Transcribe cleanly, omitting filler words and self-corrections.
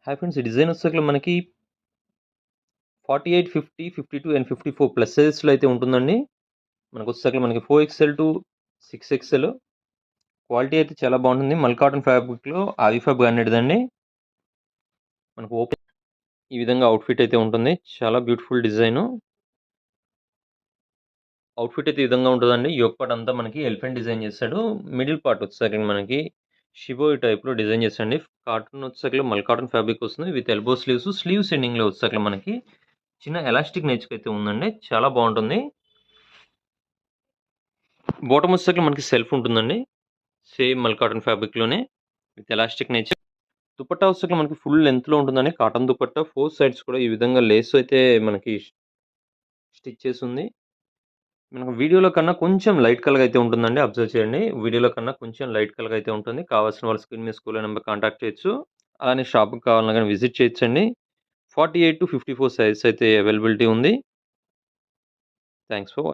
Hi friends, ఈ design వచ్చేసరికి మనకి 48, 50, 52 అండ్ 54 ప్లస్ సైజెస్లో అయితే ఉంటుందండి. మనకు వచ్చేసరికి మనకి 4XL టు 6XL. క్వాలిటీ అయితే చాలా బాగుంటుంది. మల్ కాటన్ ఫ్యాబ్రిక్లో ఆవిఫాబ్ బ్రాండెడ్దండి. మనకు ఓపెన్ ఈ విధంగా అవుట్ఫిట్ అయితే ఉంటుంది. చాలా బ్యూటిఫుల్ డిజైన్. అవుట్ఫిట్ అయితే ఈ విధంగా ఉంటుందండి. యోక్ పార్ట్ అంతా మనకి ఎలిఫెంట్ డిజైన్ చేస్తాడు. మిడిల్ పార్ట్ వచ్చేసరికి మనకి షిబోయి టైప్లో డిజైన్ చేస్తాండి. కాటన్ వచ్చేసరికి మల్ కాటన్ ఫ్యాబ్రిక్ వస్తుంది విత్ ఎల్బో స్లీవ్స్ ఎండింగ్లో వచ్చేసరికి మనకి చిన్న ఎలాస్టిక్ నేచర్ అయితే ఉందండి. చాలా బాగుంటుంది. బాటమ్ వచ్చేసరికి మనకి సెల్ఫ్ ఉంటుందండి. సేమ్ మల్ కాటన్ ఫ్యాబ్రిక్లోనే విత్ ఎలాస్టిక్ నేచర్. దుపట్టా వచ్చేసరికి మనకి ఫుల్ లెంత్లో ఉంటుందండి. కాటన్ దుపట్టా 4 సైడ్స్ కూడా ఈ విధంగా లేస్ అయితే మనకి స్టిచ్ చేసి ఉంది. మనకు వీడియోలో కన్నా కొంచెం లైట్ కలర్ అయితే ఉంటుందండి. అబ్జర్వ్ చేయండి. వీడియోలో కన్నా కొంచెం లైట్ కలర్ అయితే ఉంటుంది. కావాల్సిన వాళ్ళు స్క్రీన్ మీద స్కూల్ నెంబర్ కాంటాక్ట్ చేయొచ్చు. అలానే షాప్కి కావాలన్నా కానీ విజిట్ చేయొచ్చండి. 48 to 54 సైజ్ అయితే అవైలబిలిటీ ఉంది. Thanks for watching.